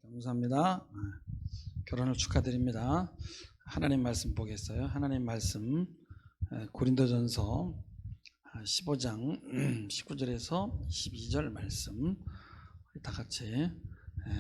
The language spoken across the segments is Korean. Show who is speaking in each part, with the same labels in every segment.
Speaker 1: 감사합니다. 결혼을 축하드립니다. 하나님 말씀 보겠어요. 하나님 말씀 고린도전서 15장 19절에서 22절 말씀 다 같이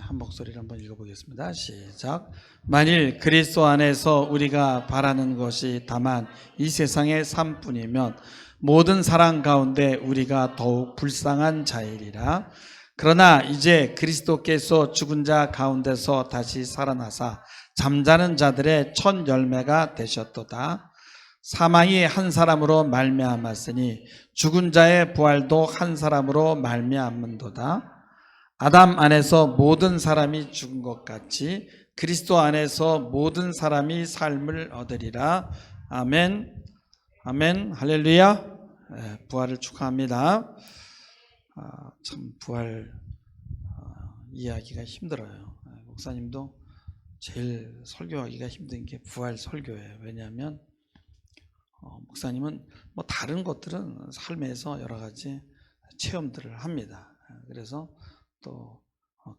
Speaker 1: 한 목소리로 한번 읽어보겠습니다. 시작. 만일 그리스도 안에서 우리가 바라는 것이 다만 이 세상의 삶뿐이면 모든 사랑 가운데 우리가 더욱 불쌍한 자이리라. 그러나 이제 그리스도께서 죽은 자 가운데서 다시 살아나사 잠자는 자들의 첫 열매가 되셨도다. 사망이 한 사람으로 말미암았으니 죽은 자의 부활도 한 사람으로 말미암은도다. 아담 안에서 모든 사람이 죽은 것 같이 그리스도 안에서 모든 사람이 삶을 얻으리라. 아멘. 아멘. 할렐루야. 부활을 축하합니다. 참 부활 이해하기가 힘들어요. 목사님도 제일 설교하기가 힘든 게 부활 설교예요. 왜냐하면 목사님은 뭐 다른 것들은 삶에서 여러 가지 체험들을 합니다. 그래서 또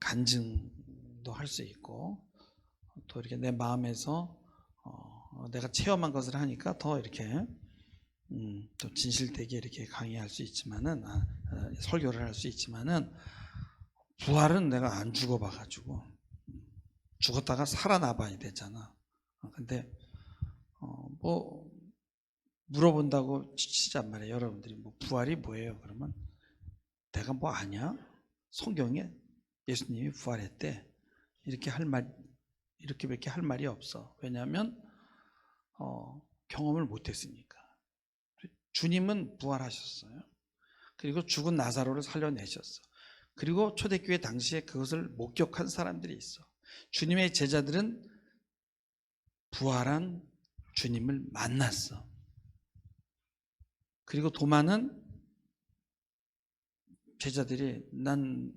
Speaker 1: 간증도 할 수 있고 또 이렇게 내 마음에서 내가 체험한 것을 하니까 더 이렇게 또 진실되게 이렇게 강의할 수 있지만은 설교를 할 수 있지만은 부활은 내가 안 죽어봐가지고 죽었다가 살아나봐야 되잖아. 근데 뭐 물어본다고 치잔 말이에요. 여러분들이 뭐 부활이 뭐예요? 그러면 내가 뭐 아냐? 성경에 예수님이 부활했대. 이렇게밖에 할 말이 없어. 왜냐하면 경험을 못했으니까. 주님은 부활하셨어요. 그리고 죽은 나사로를 살려내셨어. 그리고 초대교회 당시에 그것을 목격한 사람들이 있어. 주님의 제자들은 부활한 주님을 만났어. 그리고 도마는 제자들이 난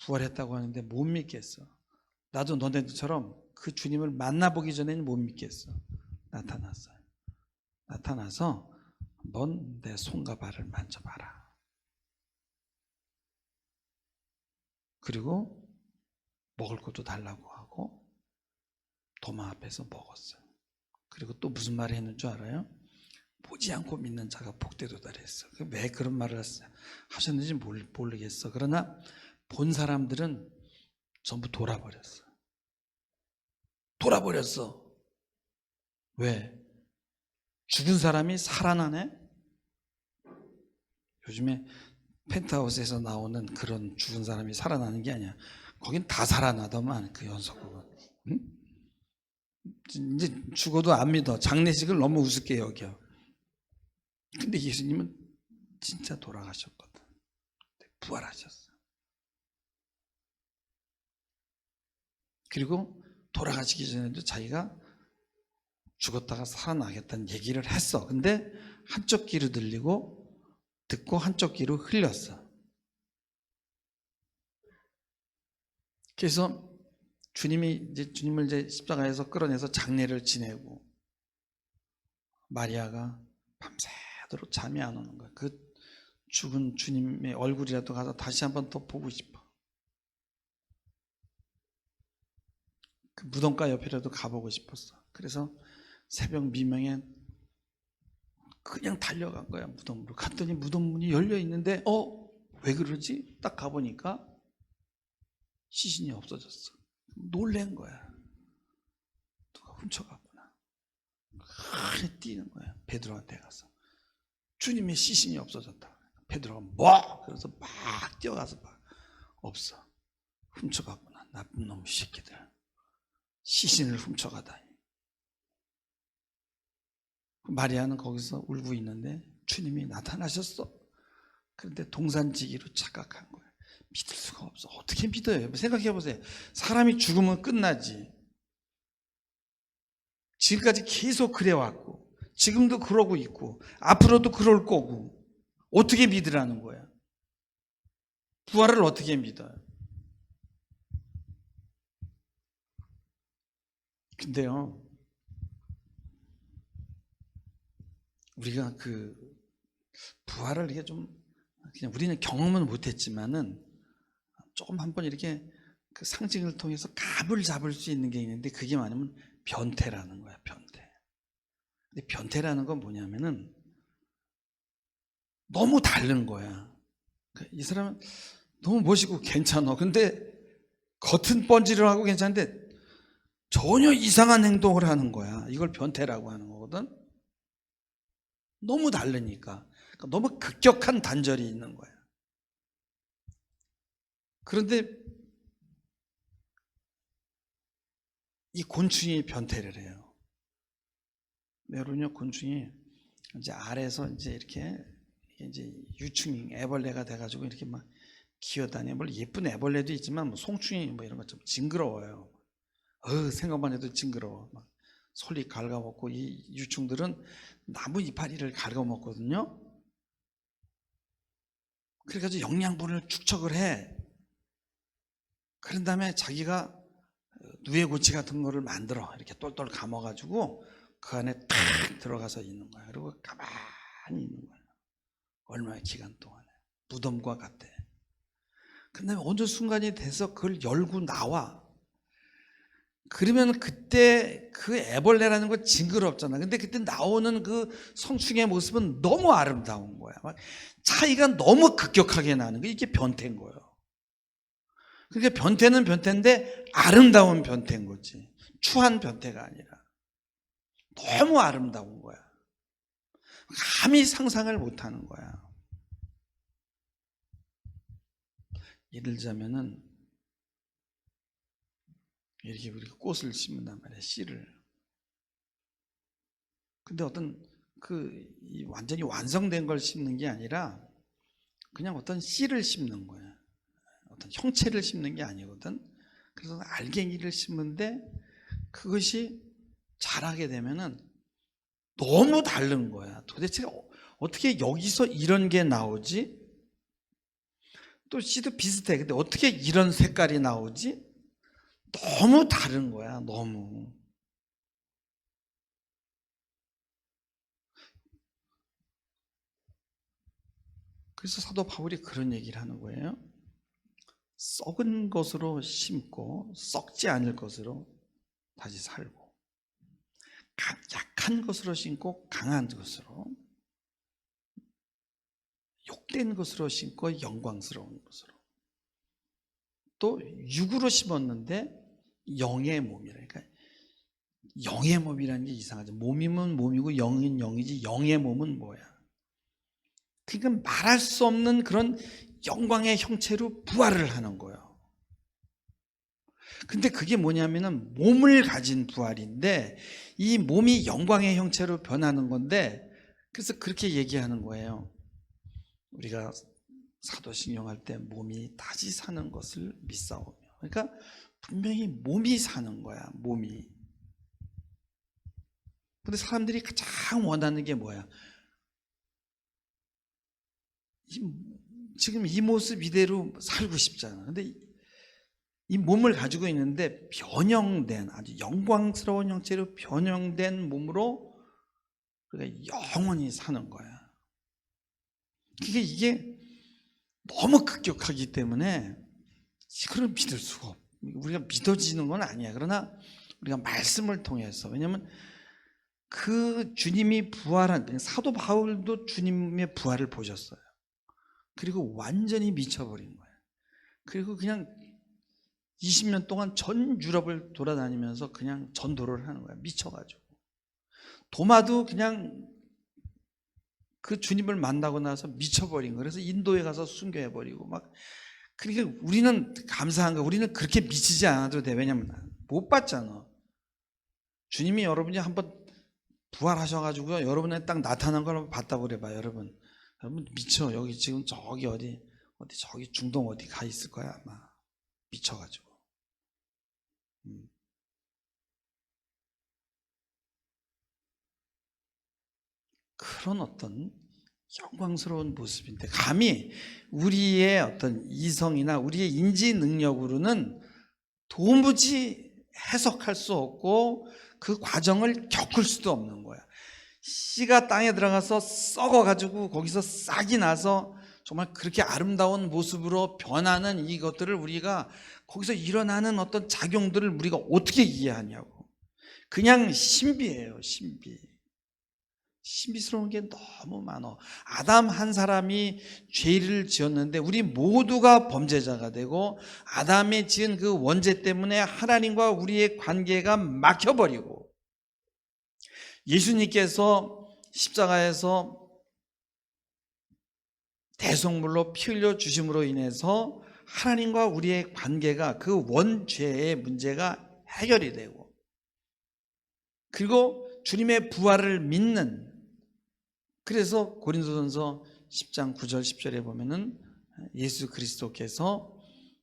Speaker 1: 부활했다고 하는데 못 믿겠어. 나도 너네들처럼 그 주님을 만나보기 전에는 못 믿겠어. 나타났어요. 나타나서 넌 내 손과 발을 만져봐라. 그리고 먹을 것도 달라고 하고 도마 앞에서 먹었어요. 그리고 또 무슨 말을 했는 줄 알아요? 보지 않고 믿는 자가 복되도다 그랬어. 왜 그런 말을 하셨는지 모르겠어. 그러나 본 사람들은 전부 돌아버렸어. 왜? 죽은 사람이 살아나네? 요즘에 펜트하우스에서 나오는 그런 죽은 사람이 살아나는 게 아니야. 거긴 다 살아나더만 그 연속극은. 응? 이제 죽어도 안 믿어. 장례식을 너무 우습게 여겨. 근데 예수님은 진짜 돌아가셨거든. 부활하셨어. 그리고 돌아가시기 전에도 자기가 죽었다가 살아나겠다는 얘기를 했어. 근데 한쪽 귀로 들리고 듣고 한쪽 귀로 흘렸어. 그래서 주님을 이제 십자가에서 끌어내서 장례를 지내고 마리아가 밤새도록 잠이 안 오는 거야. 그 죽은 주님의 얼굴이라도 가서 다시 한번 더 보고 싶어. 그 무덤가 옆이라도 가보고 싶었어. 그래서 새벽 미명에 그냥 달려간 거야. 무덤으로 갔더니 무덤 문이 열려 있는데 왜 그러지? 딱 가보니까 시신이 없어졌어. 놀란 거야. 누가 훔쳐갔구나. 크게 뛰는 거야. 베드로한테 가서 주님의 시신이 없어졌다. 베드로가 뭐? 그래서 막 뛰어가서 봐. 없어. 훔쳐갔구나. 나쁜 놈 새끼들. 시신을 훔쳐가다니. 마리아는 거기서 울고 있는데 주님이 나타나셨어. 그런데 동산지기로 착각한 거야. 믿을 수가 없어. 어떻게 믿어요? 생각해 보세요. 사람이 죽으면 끝나지. 지금까지 계속 그래왔고 지금도 그러고 있고 앞으로도 그럴 거고 어떻게 믿으라는 거야? 부활을 어떻게 믿어요? 근데요, 우리가 그 부활을 이게 좀 그냥 우리는 경험은 못했지만은 조금 한번 이렇게 그 상징을 통해서 갑을 잡을 수 있는 게 있는데 그게 뭐냐면 변태라는 거야, 변태. 근데 변태라는 건 뭐냐면은 너무 다른 거야. 이 사람은 너무 멋있고 괜찮아. 근데 겉은 번지를 하고 괜찮은데 전혀 이상한 행동을 하는 거야. 이걸 변태라고 하는 거거든. 너무 다르니까. 그러니까 너무 급격한 단절이 있는 거야. 그런데 이 곤충이 변태를 해요. 여러분요, 곤충이 이제 알에서 이제 이렇게 이제 유충 애벌레가 돼가지고 이렇게 막 기어다니는, 뭐 예쁜 애벌레도 있지만 뭐 송충이 뭐 이런 거 좀 징그러워요. 생각만 해도 징그러워. 막 솔잎 갉아먹고, 이 유충들은 나무 이파리를 갉아먹거든요. 그래가지고 영양분을 축적을 해. 그런 다음에 자기가 누에고치 같은 거를 만들어 이렇게 똘똘 감아가지고 그 안에 탁 들어가서 있는 거야. 그리고 가만히 있는 거야. 얼마의 기간 동안에. 무덤과 같아. 그 다음에 어느 순간이 돼서 그걸 열고 나와. 그러면 그때 그 애벌레라는 거 징그럽잖아. 근데 그때 나오는 그 성충의 모습은 너무 아름다운 거야. 막 차이가 너무 급격하게 나는 거. 이게 변태인 거예요. 그러니까 변태는 변태인데 아름다운 변태인 거지. 추한 변태가 아니라. 너무 아름다운 거야. 감히 상상을 못하는 거야. 예를 들자면은 이렇게 우리가 꽃을 심는단 말이야, 씨를. 근데 어떤 완전히 완성된 걸 심는 게 아니라 그냥 어떤 씨를 심는 거야. 어떤 형체를 심는 게 아니거든. 그래서 알갱이를 심는데 그것이 자라게 되면은 너무 다른 거야. 도대체 어떻게 여기서 이런 게 나오지? 또 씨도 비슷해. 근데 어떻게 이런 색깔이 나오지? 너무 다른 거야, 너무. 그래서 사도 바울이 그런 얘기를 하는 거예요. 썩은 것으로 심고 썩지 않을 것으로 다시 살고, 약한 것으로 심고 강한 것으로, 욕된 것으로 심고 영광스러운 것으로. 또 육으로 심었는데 영의 몸이라. 그러니까 영의 몸이라는 게 이상하죠. 몸이면 몸이고 영은 영이지 영의 몸은 뭐야? 그러니까 말할 수 없는 그런 영광의 형체로 부활을 하는 거예요. 근데 그게 뭐냐면은 몸을 가진 부활인데 이 몸이 영광의 형체로 변하는 건데, 그래서 그렇게 얘기하는 거예요. 우리가 사도신경 할 때 몸이 다시 사는 것을 믿사오며. 그러니까 분명히 몸이 사는 거야, 몸이. 근데 사람들이 가장 원하는 게 뭐야? 지금 이 모습 이대로 살고 싶잖아. 근데 이 몸을 가지고 있는데 변형된, 아주 영광스러운 형체로 변형된 몸으로 우리가 영원히 사는 거야. 이게 너무 급격하기 때문에 이걸 믿을 수가 없어. 우리가 믿어지는 건 아니야. 그러나 우리가 말씀을 통해서, 왜냐하면 그 주님이 부활한, 사도 바울도 주님의 부활을 보셨어요. 그리고 완전히 미쳐버린 거예요. 그리고 그냥 20년 동안 전 유럽을 돌아다니면서 그냥 전도를 하는 거야. 미쳐가지고. 도마도 그냥 그 주님을 만나고 나서 미쳐버린 거예요. 그래서 인도에 가서 순교해버리고 막. 그러니까 우리는 감사한 거, 우리는 그렇게 미치지 않아도 돼. 왜냐면 못 봤잖아. 주님이 여러분이 한번 부활하셔가지고 여러분의 딱 나타난 걸 봤다고 그래봐. 여러분 미쳐. 여기 지금 저기 어디 저기 중동 어디 가 있을 거야 아마. 미쳐가지고. 그런 어떤 영광스러운 모습인데 감히 우리의 어떤 이성이나 우리의 인지 능력으로는 도무지 해석할 수 없고 그 과정을 겪을 수도 없는 거야. 씨가 땅에 들어가서 썩어가지고 거기서 싹이 나서 정말 그렇게 아름다운 모습으로 변하는 이것들을 우리가 거기서 일어나는 어떤 작용들을 우리가 어떻게 이해하냐고. 그냥 신비예요, 신비. 신비스러운 게 너무 많아. 아담 한 사람이 죄를 지었는데 우리 모두가 범죄자가 되고 아담이 지은 그 원죄 때문에 하나님과 우리의 관계가 막혀버리고 예수님께서 십자가에서 대속물로 피 흘려 주심으로 인해서 하나님과 우리의 관계가 그 원죄의 문제가 해결이 되고 그리고 주님의 부활을 믿는 그래서 고린도전서 10장 9절 10절에 보면은 예수 그리스도께서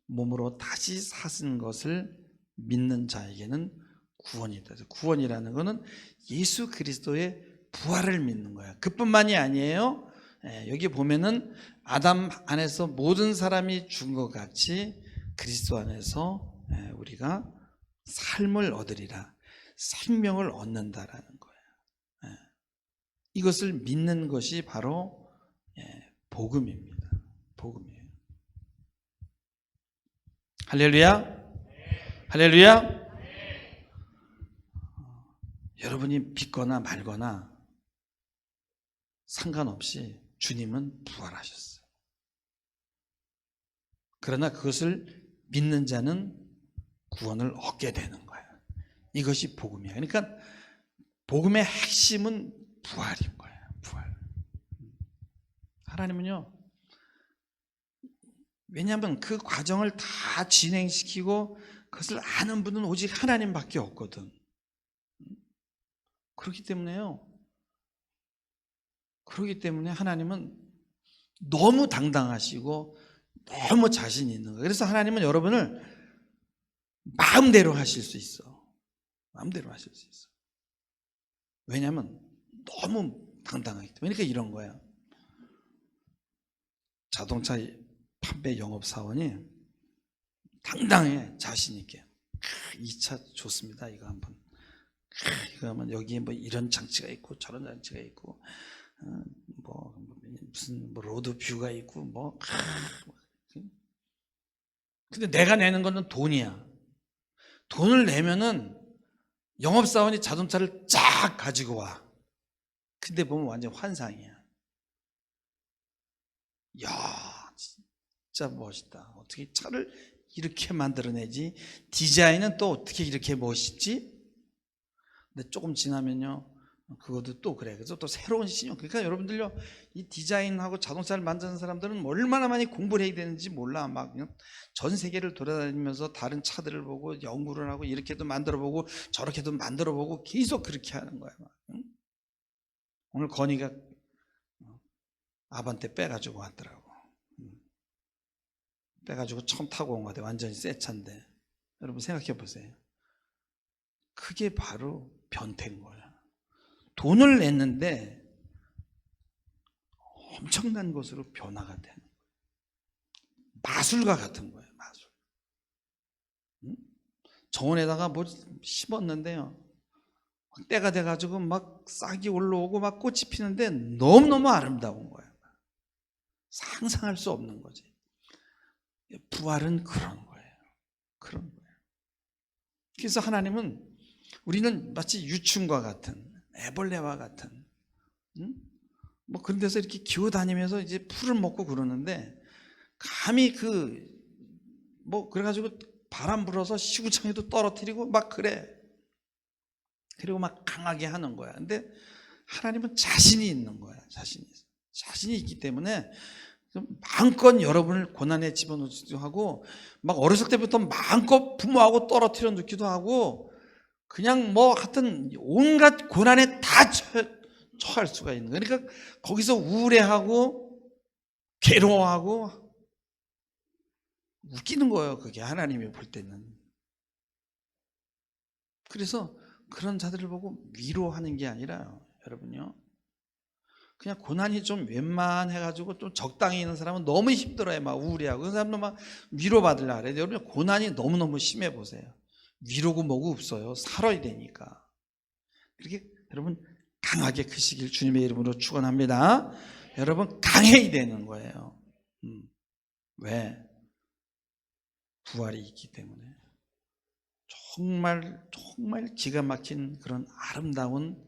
Speaker 1: 몸으로 다시 사신 것을 믿는 자에게는 구원이 있다. 구원이라는 것은 예수 그리스도의 부활을 믿는 거야. 그뿐만이 아니에요. 여기 보면은 아담 안에서 모든 사람이 죽은 것 같이 그리스도 안에서 우리가 삶을 얻으리라, 생명을 얻는다라는 거예요. 이것을 믿는 것이 바로 복음입니다. 복음이에요. 할렐루야, 할렐루야. 여러분이 믿거나 말거나 상관없이 주님은 부활하셨어요. 그러나 그것을 믿는 자는 구원을 얻게 되는 거예요. 이것이 복음이에요. 그러니까 복음의 핵심은 부활인 거예요. 부활. 하나님은요, 왜냐하면 그 과정을 다 진행시키고 그것을 아는 분은 오직 하나님밖에 없거든. 그렇기 때문에 하나님은 너무 당당하시고 너무 자신이 있는 거예요. 그래서 하나님은 여러분을 마음대로 하실 수 있어. 마음대로 하실 수 있어. 왜냐하면 너무 당당하기 때문에. 그러니까 이런 거야. 자동차 판매 영업사원이 당당해, 자신 있게. 이 차 좋습니다. 이거 한번. 이거 하면 여기에 뭐 이런 장치가 있고 저런 장치가 있고 뭐 무슨 뭐 로드 뷰가 있고 뭐. 근데 내가 내는 거는 돈이야. 돈을 내면은 영업사원이 자동차를 쫙 가지고 와. 근데 보면 완전 환상이야. 야, 진짜 멋있다. 어떻게 차를 이렇게 만들어내지? 디자인은 또 어떻게 이렇게 멋있지? 근데 조금 지나면요, 그것도 또 그래. 그래서 또 새로운 신용. 그러니까 여러분들요, 이 디자인하고 자동차를 만드는 사람들은 얼마나 많이 공부를 해야 되는지 몰라. 막 전 세계를 돌아다니면서 다른 차들을 보고 연구를 하고 이렇게도 만들어보고 저렇게도 만들어보고 계속 그렇게 하는 거야. 막. 응? 오늘 건이가 아반떼 빼가지고 왔더라고. 빼가지고 처음 타고 온 것 같아. 완전히 새 차인데. 여러분 생각해 보세요. 그게 바로 변태인 거야. 돈을 냈는데 엄청난 것으로 변화가 되는 거예요. 마술과 같은 거예요. 마술. 정원에다가 뭐 심었는데요, 때가 돼가지고 막 싹이 올라오고 막 꽃이 피는데 너무너무 아름다운 거예요. 상상할 수 없는 거지. 부활은 그런 거예요. 그런 거예요. 그래서 하나님은 우리는 마치 유충과 같은, 애벌레와 같은, 뭐 그런 데서 이렇게 기어다니면서 이제 풀을 먹고 그러는데, 감히 뭐 그래가지고 바람 불어서 시구창에도 떨어뜨리고 막 그래. 그리고 막 강하게 하는 거야. 근데 하나님은 자신이 있는 거야. 자신이 있기 때문에 마음껏 여러분을 고난에 집어넣기도 하고, 막 어렸을 때부터 마음껏 부모하고 떨어뜨려 놓기도 하고, 그냥 뭐 하여튼 온갖 고난에 다 처할 수가 있는 거예요. 그러니까 거기서 우울해하고 괴로워하고 웃기는 거예요. 그게 하나님이 볼 때는. 그래서 그런 자들을 보고 위로하는 게 아니라요, 여러분요, 그냥 고난이 좀 웬만해가지고 좀 적당히 있는 사람은 너무 힘들어요. 막 우울해하고. 그런 사람도 막 위로받으려고 그래요. 여러분, 고난이 너무너무 심해 보세요. 위로고 뭐고 없어요. 살아야 되니까. 그렇게 여러분 강하게 크시길 주님의 이름으로 축원합니다. 여러분 강해야 되는 거예요. 왜? 부활이 있기 때문에 정말 정말 기가 막힌 그런 아름다운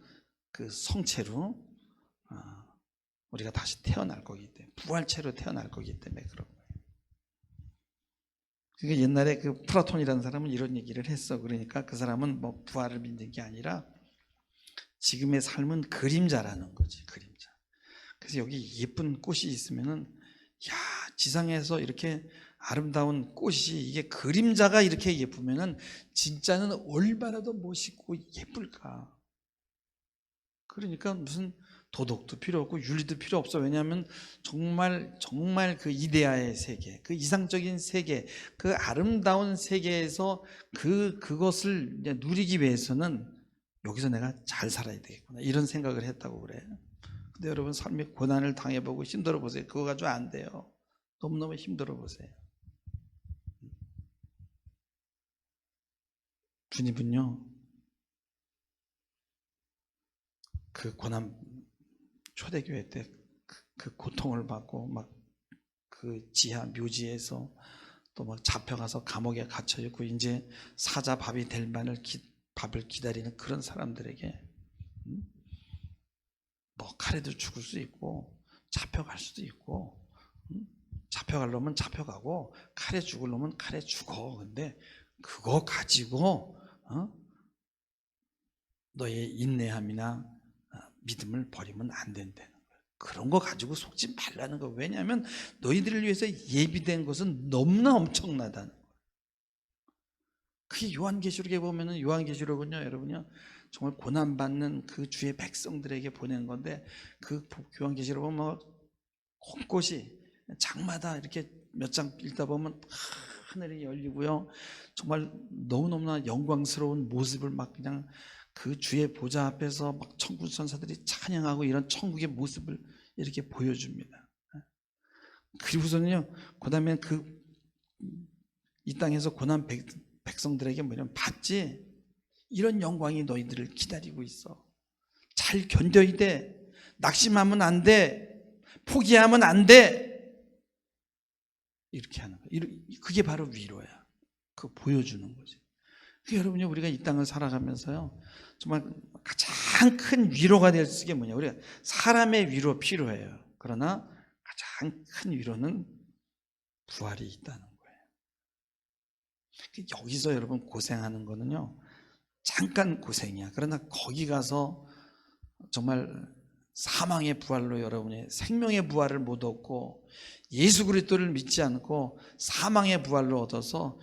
Speaker 1: 그 성체로 우리가 다시 태어날 거기 때문에, 부활체로 태어날 거기 때문에 그런 거예요. 그러니까 옛날에 그 플라톤이라는 사람은 이런 얘기를 했어. 그러니까 그 사람은 뭐 부활을 믿는 게 아니라 지금의 삶은 그림자라는 거지, 그림자. 그래서 여기 예쁜 꽃이 있으면은, 야, 지상에서 이렇게 아름다운 꽃이, 이게 그림자가 이렇게 예쁘면은 진짜는 얼마나 더 멋있고 예쁠까. 그러니까 무슨 도덕도 필요 없고 윤리도 필요 없어. 왜냐하면 정말 정말 그 이데아의 세계, 그 이상적인 세계, 그 아름다운 세계에서 그것을 누리기 위해서는 여기서 내가 잘 살아야 되겠구나, 이런 생각을 했다고 그래. 근데 여러분, 삶의 고난을 당해보고 힘들어 보세요. 그거 가지고 안 돼요. 너무너무 힘들어 보세요. 주님은요, 그 고난, 초대교회 때 그 고통을 받고 막 그 지하 묘지에서 또 막 잡혀가서 감옥에 갇혀 있고 이제 사자 밥이 될 만을 밥을 기다리는 그런 사람들에게 뭐 칼에도 죽을 수 있고 잡혀갈 수도 있고, 잡혀갈 놈은 잡혀가고 칼에 죽을 놈은 칼에 죽어. 근데 그거 가지고 너의 인내함이나 믿음을 버리면 안 된다는 거예요. 그런 거 가지고 속지 말라는 거예요. 왜냐하면 너희들을 위해서 예비된 것은 너무나 엄청나다는 거예요. 그게 요한계시록에 보면은, 요한계시록은요, 여러분요, 정말 고난받는 그 주의 백성들에게 보낸 건데, 그 요한계시록은 뭐 곳곳이 장마다 이렇게 몇 장 읽다 보면 하늘이 열리고요, 정말 너무너무나 영광스러운 모습을 막 그냥 그 주의 보좌 앞에서 막 천군 천사들이 찬양하고 이런 천국의 모습을 이렇게 보여줍니다. 그리고서는요, 그 다음에 이 땅에서 고난 백성들에게 뭐냐면, 봤지? 이런 영광이 너희들을 기다리고 있어. 잘 견뎌야 돼. 낙심하면 안 돼. 포기하면 안 돼. 이렇게 하는 거야. 그게 바로 위로야. 그거 보여주는 거지. 여러분이, 우리가 이 땅을 살아가면서요, 정말 가장 큰 위로가 될 수 있는 게 뭐냐, 우리가 사람의 위로 필요해요. 그러나 가장 큰 위로는 부활이 있다는 거예요. 여기서 여러분 고생하는 거는요, 잠깐 고생이야. 그러나 거기 가서 정말 사망의 부활로 여러분이 생명의 부활을 못 얻고 예수 그리스도를 믿지 않고 사망의 부활로 얻어서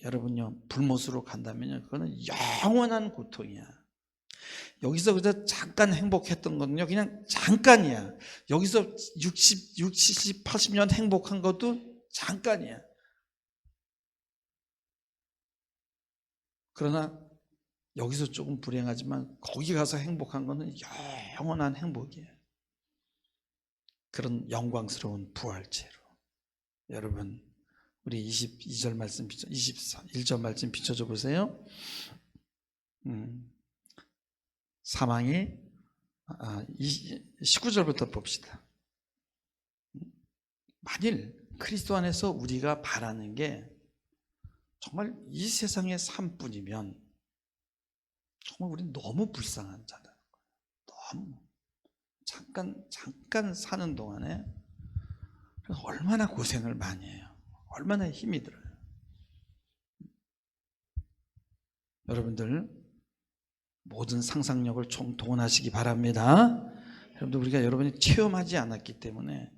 Speaker 1: 여러분요, 불못으로 간다면요, 그거는 영원한 고통이야. 여기서 그저 잠깐 행복했던 거는요, 그냥 잠깐이야. 여기서 60, 70, 80년 행복한 것도 잠깐이야. 그러나 여기서 조금 불행하지만 거기 가서 행복한 거는 영원한 행복이에요. 그런 영광스러운 부활체로. 여러분, 우리 22절 말씀 21절 말씀 비춰줘 보세요. 사망이 19절부터 봅시다. 만일 그리스도 안에서 우리가 바라는 게 정말 이 세상의 삶뿐이면 정말 우리는 너무 불쌍한 자다. 너무 잠깐 사는 동안에 얼마나 고생을 많이 해요. 얼마나 힘이 들어요. 여러분들 모든 상상력을 동원하시기 바랍니다. 여러분들, 우리가 여러분이 체험하지 않았기 때문에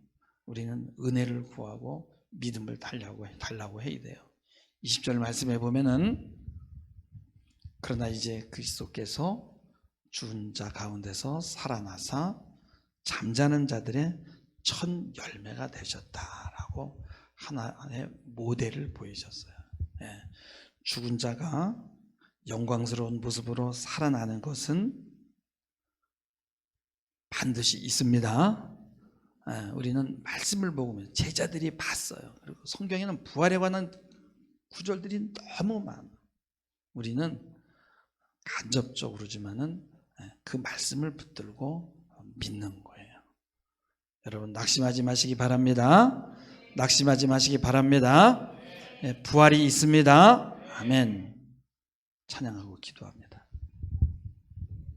Speaker 1: 우리는 은혜를 구하고 믿음을 달라고 해야 돼요. 20절 말씀에 보면은, 그러나 이제 그리스도께서 죽은 자 가운데서 살아나사 잠자는 자들의 첫 열매가 되셨다라고 하나의 모델을 보이셨어요. 죽은 자가 영광스러운 모습으로 살아나는 것은 반드시 있습니다. 우리는 말씀을 보고 제자들이 봤어요. 그리고 성경에는 부활에 관한 구절들이 너무 많아. 우리는 간접적으로지만은 그 말씀을 붙들고 믿는 거예요. 여러분, 낙심하지 마시기 바랍니다. 낙심하지 마시기 바랍니다. 부활이 있습니다. 아멘. 찬양하고 기도합니다.